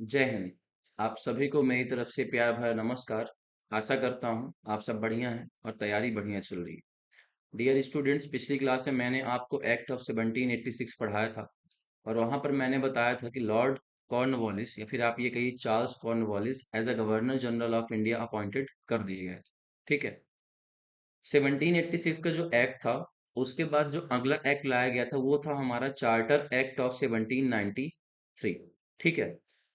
जय हिंद। आप सभी को मेरी तरफ से प्यार भरा नमस्कार। आशा करता हूँ आप सब बढ़िया हैं और तैयारी बढ़िया चल रही है। डियर स्टूडेंट्स, पिछली क्लास में मैंने आपको एक्ट ऑफ 1786 पढ़ाया था और वहां पर मैंने बताया था कि लॉर्ड कॉर्नवालिस या फिर आप ये कहिए Charles Cornwallis as a governor general of India appointed कर दिए गए थे। ठीक है। 1786 का जो एक्ट था, उसके बाद जो अगला एक्ट लाया गया था वो था हमारा चार्टर एक्ट ऑफ 1793। ठीक है।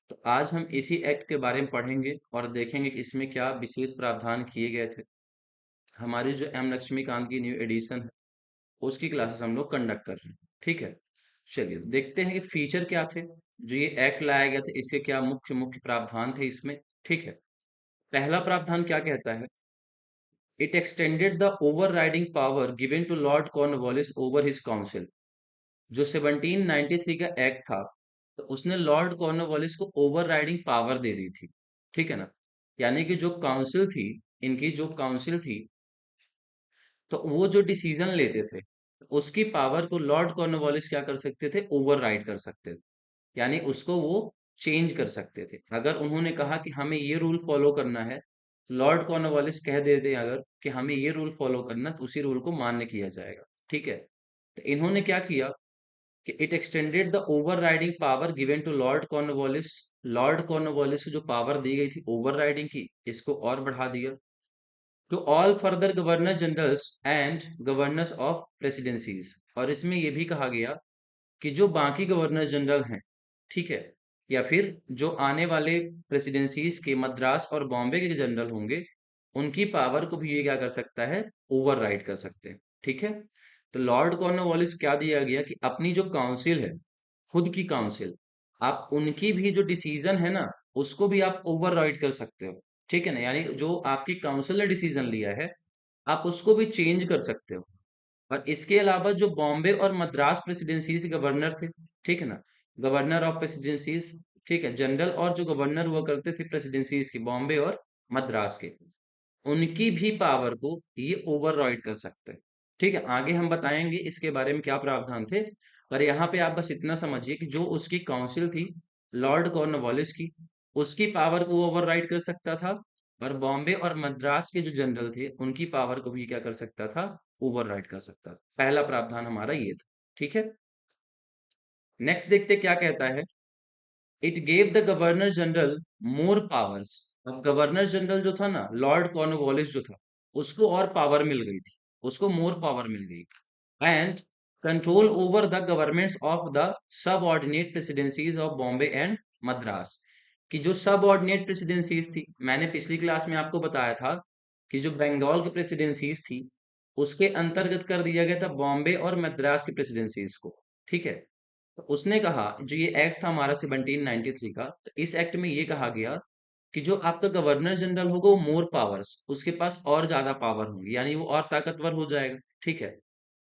तो आज हम इसी एक्ट के बारे में पढ़ेंगे और देखेंगे कि इसमें क्या विशेष प्रावधान किए गए थे। हमारी जो एम लक्ष्मीकांत की न्यू एडिशन है उसकी क्लासेस हम लोग कंडक्ट कर रहे हैं। ठीक है। चलिए देखते हैं कि फीचर क्या थे जो ये एक्ट लाया गया था, इसके क्या मुख्य मुख्य प्रावधान थे इसमें। ठीक है। पहला प्रावधान क्या कहता है? It extended the overriding power given to Lord Cornwallis over his council। जो 1793 का एक्ट था, तो उसने लॉर्ड कॉर्नवालिस को ओवरराइडिंग पावर दे दी थी। ठीक है ना। यानी कि जो काउंसिल थी, इनकी जो काउंसिल थी, तो वो जो डिसीजन लेते थे, उसकी पावर को लॉर्ड कॉर्नवालिस क्या कर सकते थे? ओवरराइड कर सकते थे। यानी उसको वो चेंज कर सकते थे। अगर उन्होंने कहा कि हमें ये रूल फॉलो करना है, तो लॉर्ड कॉर्नवालिस कह देते अगर कि हमें ये रूल फॉलो करना, तो उसी रूल को मान्य किया जाएगा। ठीक है। तो इन्होंने क्या किया कि it extended the overriding power given to Lord Cornwallis. Lord Cornwallis को जो पावर दी गई थी ओवरराइडिंग की, इसको और बढ़ा दिया to all further governor generals and governors of presidencies. और इसमें यह भी कहा गया कि जो बाकी गवर्नर जनरल हैं, ठीक है, या फिर जो आने वाले प्रेसिडेंसीज के मद्रास और बॉम्बे के जनरल होंगे, उनकी पावर को भी ये क्या कर सकता है? ओवरराइड कर सकते हैं। ठीक है। तो लॉर्ड कॉर्नवालिस क्या दिया गया कि अपनी जो काउंसिल है, खुद की काउंसिल, आप उनकी भी जो डिसीजन है ना, उसको भी आप ओवरराइड कर सकते हो। ठीक है ना। यानी जो आपकी काउंसिल ने डिसीजन लिया है, आप उसको भी चेंज कर सकते हो। और इसके अलावा जो बॉम्बे और मद्रास प्रेसिडेंसीज के गवर्नर थे, ठीक है ना, गवर्नर ऑफ प्रेसिडेंसीज, ठीक है, जनरल, और जो गवर्नर हुआ करते थे प्रेसिडेंसीज के बॉम्बे और मद्रास के, उनकी भी पावर को ये ओवरराइड कर सकते हैं। ठीक है। आगे हम बताएंगे इसके बारे में क्या प्रावधान थे। पर यहाँ पे आप बस इतना समझिए कि जो उसकी काउंसिल थी लॉर्ड कॉर्नवालिस की, उसकी पावर को ओवरराइड कर सकता था। और बॉम्बे और मद्रास के जो जनरल थे, उनकी पावर को भी क्या कर सकता था? ओवरराइड कर सकता था। पहला प्रावधान हमारा ये था। ठीक है। नेक्स्ट देखते क्या कहता है। It gave the governor general more powers. अब गवर्नर जनरल जो था ना, लॉर्ड कॉर्नवालिस जो था, उसको और पावर मिल गई थी, उसको मोर पावर मिल गई। And control over the governments of the subordinate presidencies of Bombay and Madras. कि जो सबऑर्डिनेट प्रेसिडेंसीज थी, मैंने पिछली क्लास में आपको बताया था कि जो बंगाल की प्रेसिडेंसीज थी, उसके अंतर्गत कर दिया गया था बॉम्बे और मद्रास की प्रेसिडेंसीज को। ठीक है। तो उसने कहा, जो ये एक्ट था हमारा 1793 का, तो इस एक्ट में ये कहा गया कि जो आपका गवर्नर जनरल होगा वो मोर पावर्स, उसके पास और ज्यादा पावर होंगी, यानी वो और ताकतवर हो जाएगा। ठीक है।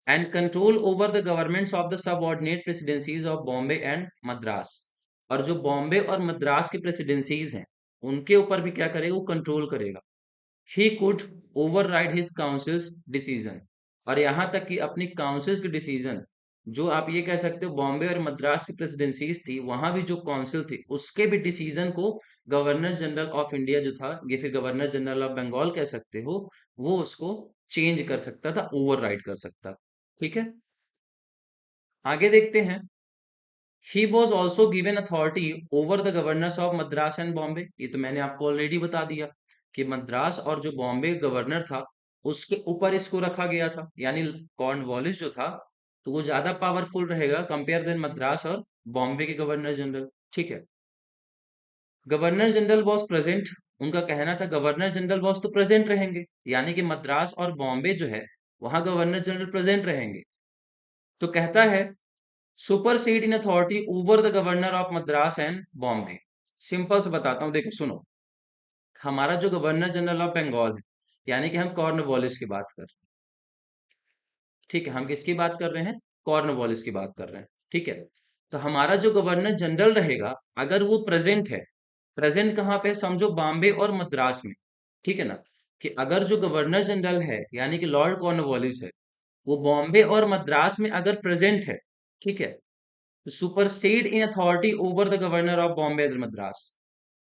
And control over the governments of the subordinate presidencies of Bombay and Madras. और जो बॉम्बे और मद्रास की प्रेसिडेंसीज हैं, उनके ऊपर भी क्या करेगा? वो कंट्रोल करेगा। He could override his councils decision. और यहां तक कि अपनी काउंसिल्स के डिसीजन, जो आप ये कह सकते हो बॉम्बे और मद्रास की प्रेसिडेंसीज थी, वहां भी जो काउंसिल थी, उसके भी डिसीजन को गवर्नर जनरल ऑफ इंडिया जो था, ये फिर गवर्नर जनरल ऑफ बंगाल कह सकते हो, वो उसको चेंज कर सकता था, ओवरराइड कर सकता। ठीक है। आगे देखते हैं। He was also given authority over the governors of Madras and Bombay. ये तो मैंने आपको ऑलरेडी बता दिया कि मद्रास और जो बॉम्बे गवर्नर था, उसके ऊपर इसको रखा गया था। यानी कॉर्नवालिस जो था, तो वो ज्यादा पावरफुल रहेगा कंपेयर देन मद्रास और बॉम्बे के गवर्नर जनरल। ठीक है। Governor general was present. उनका कहना था गवर्नर जनरल वॉज तो प्रेजेंट रहेंगे, यानी कि मद्रास और बॉम्बे जो है, वहां गवर्नर जनरल प्रेजेंट रहेंगे। तो कहता है supersede in authority over the governor of Madras and Bombay. Simple से बताता हूँ, देखो सुनो। हमारा जो गवर्नर जनरल ऑफ बंगाल है, यानी कि हम कॉर्नवालिस की बात कर रहे हैं। ठीक है। हम किसकी बात कर रहे हैं? कॉर्नवालिस की बात कर रहे हैं। ठीक है। तो हमारा जो गवर्नर जनरल रहेगा, अगर वो प्रेजेंट है, प्रेजेंट कहाँ पे? समझो बॉम्बे और मद्रास में। ठीक है ना। कि अगर जो गवर्नर जनरल है, यानी कि लॉर्ड कॉर्नवालिस है, वो बॉम्बे और मद्रास में अगर प्रेजेंट है, ठीक है, supersede in authority over the governor of Bombay and Madras.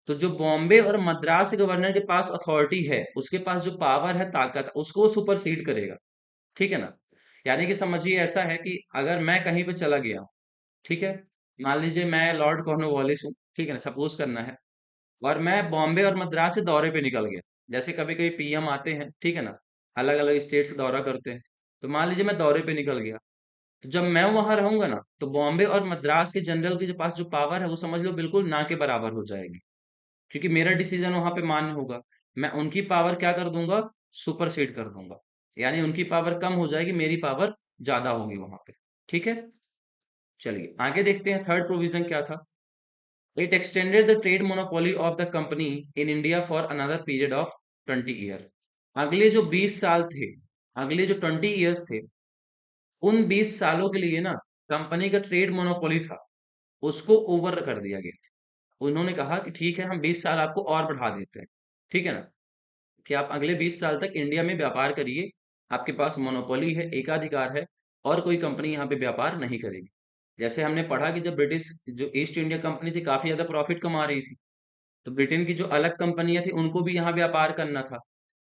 तो जो बॉम्बे और मद्रास गवर्नर के पास अथॉरिटी है, उसके पास जो पावर है, ताकत है, उसको वो सुपरसीड करेगा। ठीक है ना। यानी कि समझिए ऐसा है कि अगर मैं कहीं पे चला गया, ठीक है, मान लीजिए मैं लॉर्ड कॉर्नवालिस हूँ, ठीक है ना, सपोज करना है, और मैं बॉम्बे और मद्रास से दौरे पे निकल गया। जैसे कभी कभी पीएम आते हैं, ठीक है ना, अलग अलग स्टेट से दौरा करते हैं। तो मान लीजिए मैं दौरे पे निकल गया, तो जब मैं वहां रहूंगा ना, तो बॉम्बे और मद्रास के जनरल के जो पास जो पावर है, वो समझ लो बिल्कुल ना के बराबर हो जाएगी, क्योंकि मेरा डिसीजन वहां पे मान्य होगा। मैं उनकी पावर क्या कर दूंगा, सुपरसीड कर दूंगा। यानी उनकी पावर कम हो जाएगी, मेरी पावर ज्यादा होगी वहां पे। ठीक है, चलिए आगे देखते हैं थर्ड प्रोविजन क्या था। It extended the trade monopoly of the company in India for another period of 20 year. अगले जो 20 साल थे, अगले जो 20 ईयर्स थे, उन 20 सालों के लिए ना, कंपनी का ट्रेड मोनोपोली था, उसको ओवर कर दिया गया। उन्होंने कहा कि ठीक है, हम 20 साल आपको और बढ़ा देते हैं। ठीक है ना, कि आप अगले 20 साल तक इंडिया में व्यापार करिए, आपके पास मोनोपोली है, एकाधिकार है, और कोई कंपनी यहाँ पे व्यापार नहीं करेगी। जैसे हमने पढ़ा कि जब ब्रिटिश जो ईस्ट इंडिया कंपनी थी, काफी ज्यादा प्रॉफिट कमा रही थी, तो ब्रिटेन की जो अलग कंपनियां थी, उनको भी यहाँ व्यापार करना था।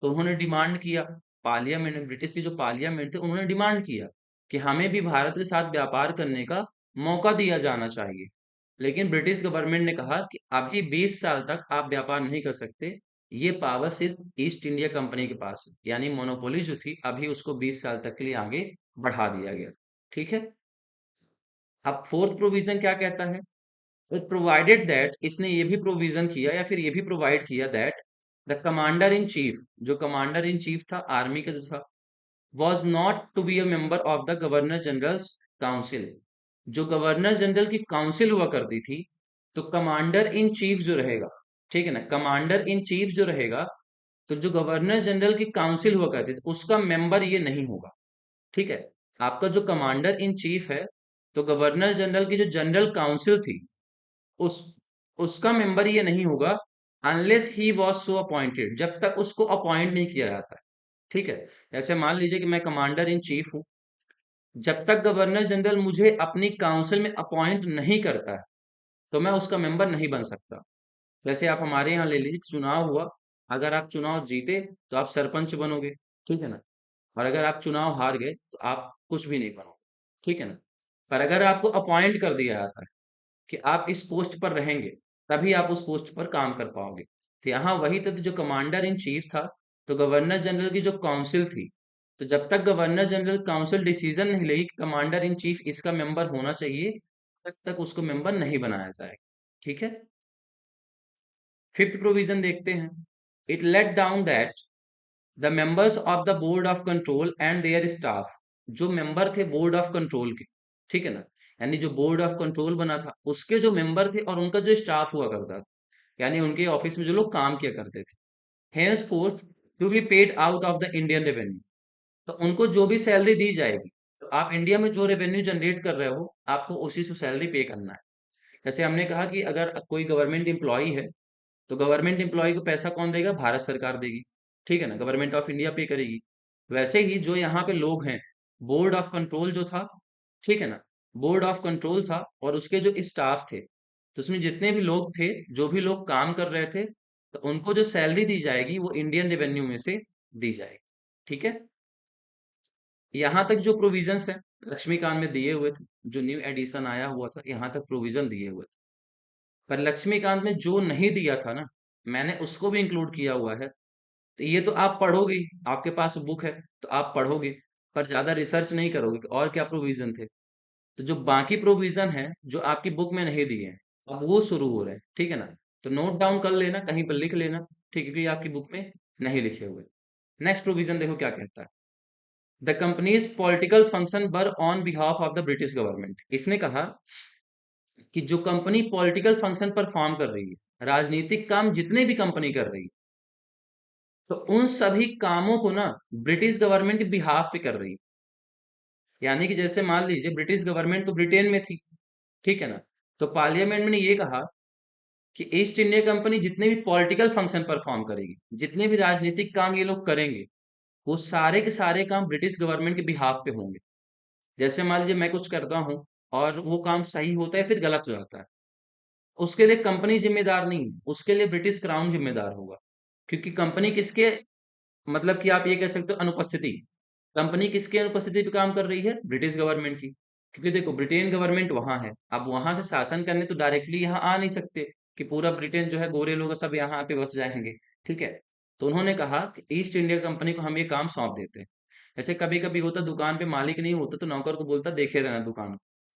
तो उन्होंने डिमांड किया, पार्लियामेंट में, ब्रिटिश की जो पार्लियामेंट थी, उन्होंने डिमांड किया कि हमें भी भारत के साथ व्यापार करने का मौका दिया जाना चाहिए। लेकिन ब्रिटिश गवर्नमेंट ने कहा कि अभी 20 साल तक आप व्यापार नहीं कर सकते, ये पावर सिर्फ ईस्ट इंडिया कंपनी के पास है। यानी मोनोपोली जो थी, अभी उसको 20 साल तक के लिए आगे बढ़ा दिया गया। ठीक है, अब फोर्थ प्रोविजन क्या कहता है। इट प्रोवाइडेड दैट, इसने ये भी प्रोविजन किया या फिर ये भी प्रोवाइड किया that the commander in chief, जो कमांडर इन चीफ था आर्मी का जो था, was not to be a member of the governor generals council. जो गवर्नर जनरल की काउंसिल हुआ करती थी, तो कमांडर इन चीफ जो रहेगा, ठीक है ना, कमांडर इन चीफ जो रहेगा, तो जो गवर्नर जनरल की काउंसिल हुआ करती थी, उसका मेंबर ये नहीं होगा। ठीक है, आपका जो कमांडर इन चीफ है, तो गवर्नर जनरल की जो जनरल काउंसिल थी, उस उसका मेंबर ये नहीं होगा, unless he was so appointed, जब तक उसको अपॉइंट नहीं किया जाता है। ठीक है, जैसे मान लीजिए कि मैं कमांडर इन चीफ हूँ, जब तक गवर्नर जनरल मुझे अपनी काउंसिल में अपॉइंट नहीं करता है, तो मैं उसका मेंबर नहीं बन सकता। जैसे आप हमारे यहाँ ले लीजिए, चुनाव हुआ, अगर आप चुनाव जीते तो आप सरपंच बनोगे, ठीक है ना, और अगर आप चुनाव हार गए तो आप कुछ भी नहीं बनोगे। ठीक है ना, पर अगर आपको अपॉइंट कर दिया जाता है कि आप इस पोस्ट पर रहेंगे, तभी आप उस पोस्ट पर काम कर पाओगे। तो यहाँ वही था, तो जो कमांडर इन चीफ था, तो गवर्नर जनरल की जो काउंसिल थी, तो जब तक गवर्नर जनरल काउंसिल डिसीजन नहीं लेगी कि कमांडर इन चीफ इसका मेंबर होना चाहिए, तब तक उसको मेंबर नहीं बनाया जाएगा। ठीक है, फिफ्थ प्रोविजन देखते हैं। It laid down that the members of the board of control and their staff, जो मेंबर थे बोर्ड ऑफ कंट्रोल के, ठीक है ना, यानी जो बोर्ड ऑफ कंट्रोल बना था, उसके जो मेंबर थे और उनका जो स्टाफ हुआ करता था, यानी उनके ऑफिस में जो लोग काम किया करते थे, henceforth to be paid out of the Indian revenue, तो उनको जो भी सैलरी दी जाएगी, तो आप इंडिया में जो रेवेन्यू जनरेट कर रहे हो, आपको उसी से सैलरी पे करना है। जैसे हमने कहा कि अगर कोई गवर्नमेंट एम्प्लॉई है, तो गवर्नमेंट एम्प्लॉय को पैसा कौन देगा, भारत सरकार देगी। ठीक है ना, गवर्नमेंट ऑफ इंडिया पे करेगी। वैसे ही जो यहाँ पे लोग हैं, बोर्ड ऑफ कंट्रोल जो था, ठीक है ना, बोर्ड ऑफ कंट्रोल था और उसके जो स्टाफ थे, तो उसमें जितने भी लोग थे, जो भी लोग काम कर रहे थे, तो उनको जो सैलरी दी जाएगी, वो इंडियन रेवेन्यू में से दी जाएगी। ठीक है, यहाँ तक जो प्रोविजंस है, लक्ष्मीकांत में दिए हुए थे, जो न्यू एडिशन आया हुआ था, यहाँ तक प्रोविजन दिए हुए थे। पर लक्ष्मीकांत में जो नहीं दिया था ना, मैंने उसको भी इंक्लूड किया हुआ है। तो ये तो आप पढ़ोगे ही, आपके पास बुक है, तो आप पढ़ोगे, पर ज्यादा रिसर्च नहीं करोगे कि और क्या प्रोविजन थे। तो जो बाकी प्रोविजन है, जो आपकी बुक में नहीं दिए हैं, अब वो शुरू हो रहे हैं। ठीक है ना, तो नोट डाउन कर लेना, कहीं पर लिख लेना, ठीक है, क्योंकि आपकी बुक में नहीं लिखे हुए। नेक्स्ट प्रोविजन देखो क्या कहता है। The companies political function were on behalf of the British government. इसने कहा कि जो कंपनी पॉलिटिकल फंक्शन परफॉर्म कर रही है, राजनीतिक काम जितने भी कंपनी कर रही है, तो उन सभी कामों को ना ब्रिटिश गवर्नमेंट के बिहाफ पे कर रही है। यानी कि जैसे मान लीजिए ब्रिटिश गवर्नमेंट तो ब्रिटेन में थी, ठीक है ना, तो पार्लियामेंट ने ये कहा कि ईस्ट इंडिया कंपनी जितने भी पॉलिटिकल फंक्शन परफॉर्म करेगी, जितने भी राजनीतिक काम ये लोग करेंगे, वो सारे के सारे काम ब्रिटिश गवर्नमेंट के बिहाफ पे होंगे। जैसे मान लीजिए मैं कुछ करता हूँ, और वो काम सही होता है फिर गलत हो जाता है, उसके लिए कंपनी जिम्मेदार नहीं है, उसके लिए ब्रिटिश क्राउन जिम्मेदार होगा। क्योंकि कंपनी किसके, मतलब कि आप ये कह सकते हो अनुपस्थिति, कंपनी किसके अनुपस्थिति पे काम कर रही है, ब्रिटिश गवर्नमेंट की। क्योंकि देखो ब्रिटेन गवर्नमेंट वहां है, अब वहां से शासन करने तो डायरेक्टली यहाँ आ नहीं सकते कि पूरा ब्रिटेन जो है गोरे लोग सब यहाँ पे बस जाएंगे। ठीक है, तो उन्होंने कहा कि ईस्ट इंडिया कंपनी को हम ये काम सौंप देते हैं। ऐसे कभी कभी होता दुकान पे मालिक नहीं होता तो नौकर को बोलता देखे रहना दुकान को,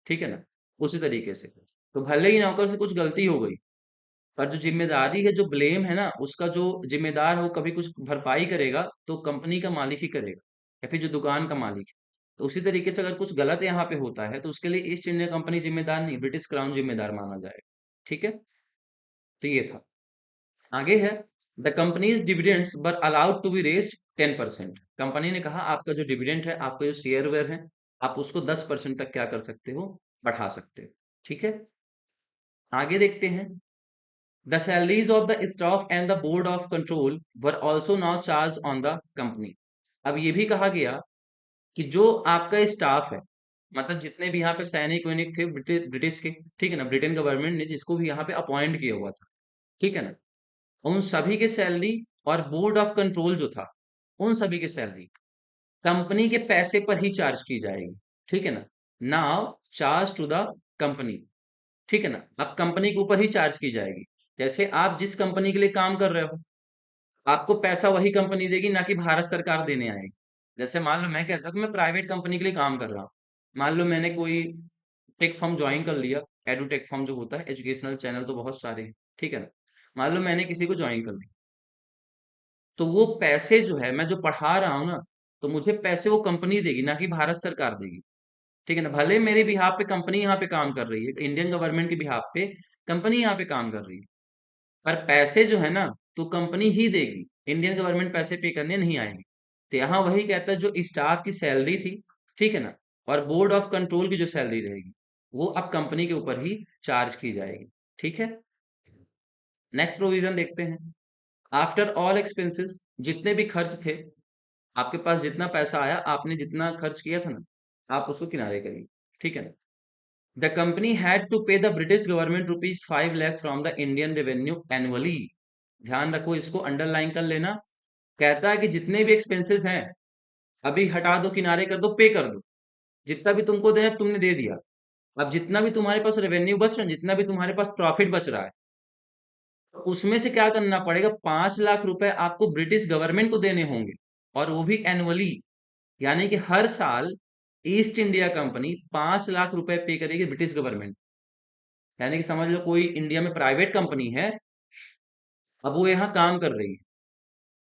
ठीक है ना, उसी तरीके से। तो भले ही नौकर से कुछ गलती हो गई, पर जो जिम्मेदारी है, जो ब्लेम है ना, उसका जो जिम्मेदार है वो कभी कुछ भरपाई करेगा तो कंपनी का मालिक ही करेगा, या फिर जो दुकान का मालिक है। तो उसी तरीके से अगर कुछ गलत यहाँ पे होता है तो उसके लिए ईस्ट इंडिया कंपनी जिम्मेदार नहीं, ब्रिटिश क्राउन जिम्मेदार माना जाएगा। ठीक है, तो ये था। आगे है, the company's dividends were allowed to be raised 10%। Company ने कहा आपका जो डिविडेंड है, आपका जो शेयर वेयर है, आप उसको 10% तक क्या कर सकते हो, बढ़ा सकते हो। ठीक है, आगे देखते हैं। The salaries of the staff and the board of control were also now charged on the company। अब ये भी कहा गया कि जो आपका स्टाफ है, मतलब जितने भी यहाँ पे सैनिक वैनिक थे ब्रिटिश के, ठीक है ना, ब्रिटेन गवर्नमेंट ने जिसको भी यहाँ पे अपॉइंट किया हुआ था, ठीक है ना, उन सभी के सैलरी और बोर्ड ऑफ कंट्रोल जो था, उन सभी की सैलरी कंपनी के पैसे पर ही चार्ज की जाएगी। ठीक है ना, now charge to the company. ठीक है ना, अब कंपनी के ऊपर ही चार्ज की जाएगी। जैसे आप जिस कंपनी के लिए काम कर रहे हो, आपको पैसा वही कंपनी देगी, ना कि भारत सरकार देने आएगी। जैसे मान लो मैं कहता हूँ कि मैं प्राइवेट कंपनी के लिए काम कर रहा हूँ, मान लो मैंने कोई टेक फर्म ज्वाइन कर लिया, एडुटेक फर्म जो होता है, एजुकेशनल चैनल तो बहुत सारे हैं, ठीक है ना, मान लो मैंने किसी को ज्वाइन कर लिया, तो वो पैसे जो है मैं जो पढ़ा रहा हूँ ना, तो मुझे पैसे वो कंपनी देगी, ना कि भारत सरकार देगी। ठीक है ना, भले मेरे बिहाफ पे कंपनी यहाँ पे काम कर रही है, इंडियन गवर्नमेंट के बिहाफ पे कंपनी यहाँ पे काम कर रही है, पर पैसे जो है ना, तो कंपनी ही देगी, इंडियन गवर्नमेंट पैसे पे करने नहीं आएगी। तो यहाँ वही कहता है, जो स्टाफ की सैलरी थी, ठीक है ना, और बोर्ड ऑफ कंट्रोल की जो सैलरी रहेगी, वो अब कंपनी के ऊपर ही चार्ज की जाएगी। ठीक है, नेक्स्ट प्रोविजन देखते हैं। आफ्टर ऑल एक्सपेंसेस, जितने भी खर्च थे, आपके पास जितना पैसा आया, आपने जितना खर्च किया था ना, आप उसको किनारे करिए। ठीक है ना, द कंपनी हैड टू पे the British government ₹5 lakh from the Indian revenue annually. ध्यान रखो, इसको अंडरलाइन कर लेना। कहता है कि जितने भी एक्सपेंसेस हैं अभी हटा दो, किनारे कर दो, पे कर दो। जितना भी तुमको देना तुमने दे दिया। अब जितना भी तुम्हारे पास रेवेन्यू बच रहा है, जितना भी तुम्हारे पास प्रॉफिट बच रहा है, तो उसमें से क्या करना पड़ेगा, 5 लाख रुपए आपको ब्रिटिश गवर्नमेंट को देने होंगे, और वो भी एनुअली। यानी कि हर साल ईस्ट इंडिया कंपनी 5 लाख रुपए पे करेगी ब्रिटिश गवर्नमेंट। यानी कि समझ लो कोई इंडिया में प्राइवेट कंपनी है, अब वो यहाँ काम कर रही है,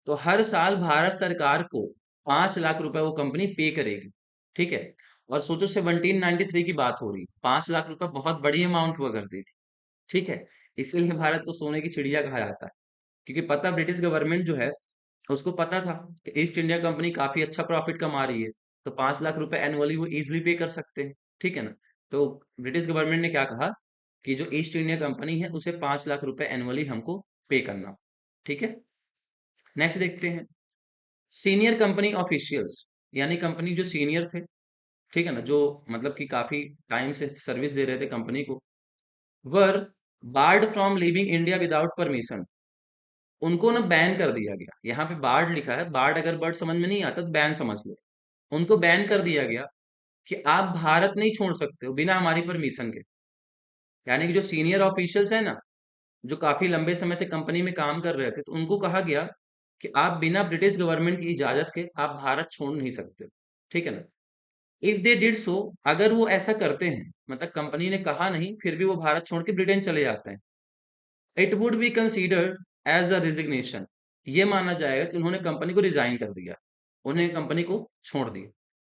तो हर साल भारत सरकार को 5 लाख रुपए वो कंपनी पे करेगी। ठीक है, और सोचो 1793 की बात हो रही, 5 लाख रुपए बहुत बड़ी अमाउंट हुआ करती थी। ठीक है, इसीलिए भारत को सोने की चिड़िया कहा जाता है, क्योंकि पता ब्रिटिश गवर्नमेंट जो है, उसको पता था कि ईस्ट इंडिया कंपनी काफी अच्छा प्रॉफिट कमा रही है, तो 5 लाख रुपए एनुअली वो इजिली पे कर सकते हैं। ठीक है ना, तो ब्रिटिश गवर्नमेंट ने क्या कहा कि जो ईस्ट इंडिया कंपनी है उसे 5 लाख रुपए एनुअली हमको पे करना। ठीक है, नेक्स्ट देखते हैं। सीनियर कंपनी ऑफिशियल्स, यानी कंपनी जो सीनियर थे, ठीक है ना, जो मतलब कि काफी टाइम से सर्विस दे रहे थे कंपनी को, were barred from leaving India without permission. उनको ना बैन कर दिया गया। यहाँ पे बार्ड लिखा है, बार्ड अगर वर्ड समझ में नहीं आता तो बैन समझ लो। उनको बैन कर दिया गया कि आप भारत नहीं छोड़ सकते हो बिना हमारी परमिशन के। यानी कि जो सीनियर ऑफिशियल्स है ना, जो काफी लंबे समय से कंपनी में काम कर रहे थे, तो उनको कहा गया कि आप बिना ब्रिटिश गवर्नमेंट की इजाजत के आप भारत छोड़ नहीं सकते। ठीक है ना, इफ दे डिड सो, अगर वो ऐसा करते हैं, मतलब कंपनी ने कहा नहीं फिर भी वो भारत छोड़ के ब्रिटेन चले जाते हैं, it would be considered as a resignation. ये माना जाएगा कि उन्होंने कंपनी को रिजाइन कर दिया, उन्हें कंपनी को छोड़ दिया।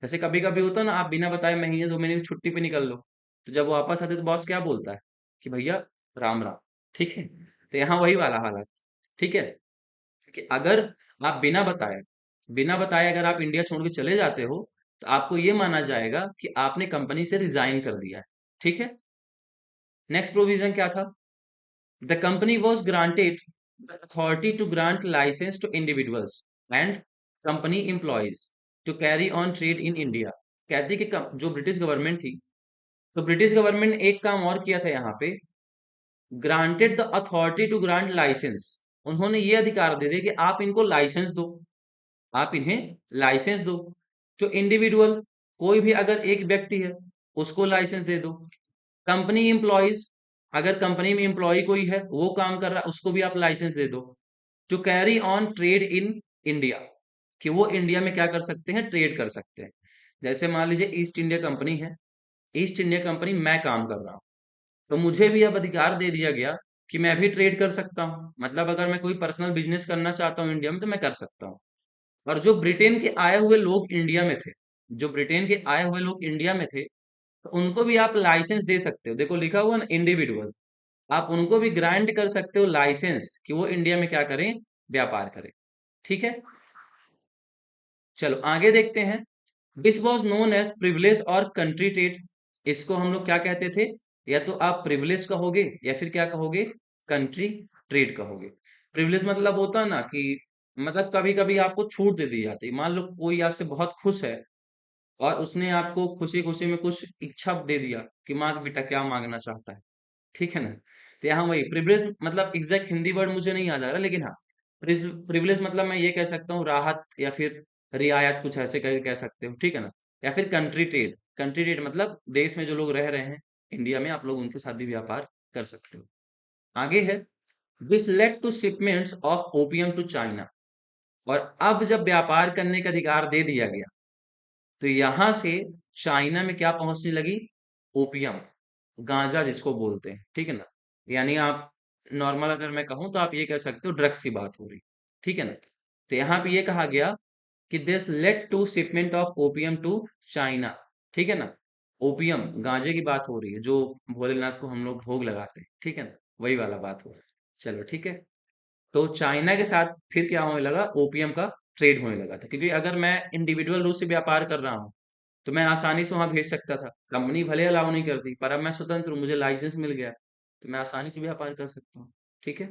जैसे कभी कभी होता है ना, आप बिना बताए महीने 2 महीने की छुट्टी पे निकल लो, तो जब वो वापस आते तो बॉस क्या बोलता है कि भैया राम राम। ठीक है, तो यहाँ वही वाला हाल है। ठीक है, कि अगर आप बिना बताए अगर आप इंडिया छोड़ के चले जाते हो, तो आपको ये माना जाएगा कि आपने कंपनी से रिजाइन कर दिया है। ठीक है, नेक्स्ट प्रोविजन क्या था, the company was granted the authority to grant license to individuals and company employees to carry on trade in India. कहती कि जो ब्रिटिश गवर्नमेंट थी, तो ब्रिटिश गवर्नमेंट ने एक काम और किया था यहाँ पे, granted the authority to grant license. उन्होंने ये अधिकार दे दिया कि आप इनको लाइसेंस दो, आप इन्हें लाइसेंस दो। जो इंडिविजुअल, कोई भी अगर एक व्यक्ति है उसको लाइसेंस दे दो। कंपनी एम्प्लॉइज, अगर कंपनी में एम्प्लॉय कोई है वो काम कर रहा है उसको भी आप लाइसेंस दे दो। To carry on trade in India, कि वो इंडिया में क्या कर सकते हैं, ट्रेड कर सकते हैं। जैसे मान लीजिए ईस्ट इंडिया कंपनी है, ईस्ट इंडिया कंपनी मैं काम कर रहा हूँ, तो मुझे भी अब अधिकार दे दिया गया कि मैं भी ट्रेड कर सकता हूँ। मतलब अगर मैं कोई पर्सनल बिजनेस करना चाहता हूँ इंडिया में तो मैं कर सकता हूँ। और जो ब्रिटेन के आए हुए लोग इंडिया में थे, जो ब्रिटेन के आए हुए लोग इंडिया में थे, तो उनको भी आप लाइसेंस दे सकते हो। देखो लिखा हुआ ना इंडिविजुअल, आप उनको भी ग्रांट कर सकते हो लाइसेंस कि वो इंडिया में क्या करें, व्यापार करें। ठीक है, चलो आगे देखते हैं। This was known as privilege और कंट्री ट्रेड। इसको हम लोग क्या कहते थे, या तो आप प्रिविलेज कहोगे या फिर क्या कहोगे, कंट्री ट्रेड कहोगे। प्रिविलेज मतलब होता है ना कि मतलब कभी कभी आपको छूट दे दी जाती है। मान लो कोई आपसे बहुत खुश है और उसने आपको खुशी खुशी में कुछ इच्छा दे दिया कि मांग बेटा क्या मांगना चाहता है, ठीक है ना। तो यहाँ वही प्रिविलेज मतलब एग्जैक्ट हिंदी वर्ड मुझे नहीं याद आ रहा, लेकिन हाँ प्रिविलेज मतलब मैं ये कह सकता हूँ राहत या फिर रियायत, कुछ ऐसे कह सकते हो, ठीक है ना। या फिर कंट्री ट्रेड, कंट्री ट्रेड मतलब देश में जो लोग रह रहे हैं इंडिया में, आप लोग उनके साथ भी व्यापार कर सकते हो। आगे है, this led to shipments of opium to China. और अब जब व्यापार करने का अधिकार दे दिया गया तो यहां से चाइना में क्या पहुंचने लगी, ओपियम, गांजा जिसको बोलते हैं, ठीक है ना। यानी आप नॉर्मल अगर मैं कहूं तो आप ये कह सकते हो ड्रग्स की बात हो रही, ठीक है ना। तो यहाँ पे ये कहा गया कि this led to shipment of opium to China, ठीक है ना। ओपियम गांजे की बात हो रही है जो भोलेनाथ को हम लोग भोग लगाते हैं, ठीक है ना, वही वाला बात हो रहा है। चलो ठीक है, तो चाइना के साथ फिर क्या होने लगा, ओपियम का ट्रेड होने लगा था। क्योंकि अगर मैं इंडिविजुअल रूप से व्यापार कर रहा हूँ तो मैं आसानी से वहां भेज सकता था, कंपनी भले अलाउ नहीं करती, पर अब मैं स्वतंत्र हूँ, मुझे लाइसेंस मिल गया तो मैं आसानी से व्यापार कर सकता हूँ। ठीक है,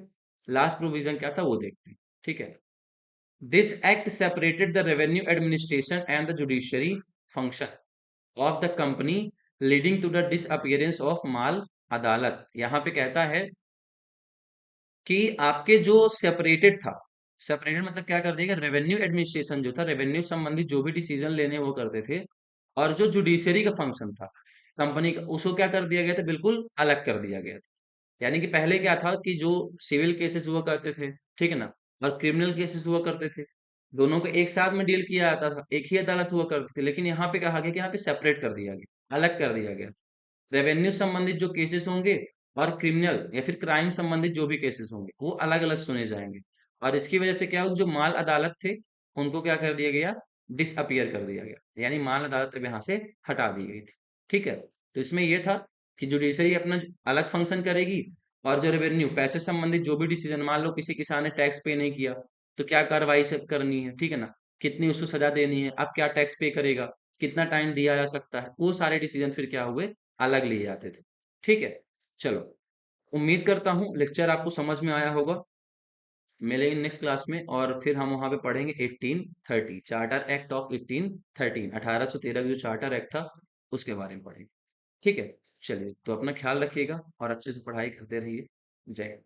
लास्ट प्रोविजन क्या था वो देखते हैं। ठीक है, this act separated the revenue administration and the judiciary function of the company, leading to the disappearance of Mal Adalat. यहाँ पे कहता है कि आपके जो सेपरेटेड था, सेपरेटेड मतलब क्या कर देगा, रेवेन्यू एडमिनिस्ट्रेशन जो था, रेवेन्यू संबंधित जो भी डिसीजन लेने वो करते थे, और जो जुडिशरी का फंक्शन था कंपनी का, उसको क्या कर दिया गया था, बिल्कुल अलग कर दिया गया था। यानी कि पहले क्या था कि जो सिविल केसेस हुआ करते थे, ठीक है ना, और क्रिमिनल केसेस हुआ करते थे, दोनों को एक साथ में डील किया जाता था, एक ही अदालत हुआ करती थी। लेकिन यहाँ पे कहा गया कि यहाँ पे सेपरेट कर दिया गया, अलग कर दिया गया। रेवेन्यू संबंधित जो केसेस होंगे और क्रिमिनल या फिर क्राइम संबंधित जो भी केसेस होंगे वो अलग अलग सुने जाएंगे। और इसकी वजह से क्या हो, जो माल अदालत थे उनको क्या कर दिया गया, डिसअपियर कर दिया गया, यानी माल अदालत अब यहाँ से हटा दी गई थी। ठीक है, तो इसमें यह था कि जुडिशरी अपना अलग फंक्शन करेगी, और जो रेवेन्यू पैसे संबंधित जो भी डिसीजन, मान लो किसी किसान ने टैक्स पे नहीं किया तो क्या कार्रवाई करनी है, ठीक है ना, कितनी उसको सजा देनी है, अब क्या टैक्स पे करेगा, कितना टाइम दिया जा सकता है, वो सारे डिसीजन फिर क्या हुए, अलग लिए जाते थे। ठीक है, चलो उम्मीद करता हूँ लेक्चर आपको समझ में आया होगा। मिलेंगे नेक्स्ट क्लास में और फिर हम वहां पे पढ़ेंगे 1830 चार्टर एक्ट ऑफ 1813, 1813 का जो चार्टर एक्ट था उसके बारे में पढ़ेंगे। ठीक है, चलिए तो अपना ख्याल रखिएगा और अच्छे से पढ़ाई करते रहिए। जय हिंद।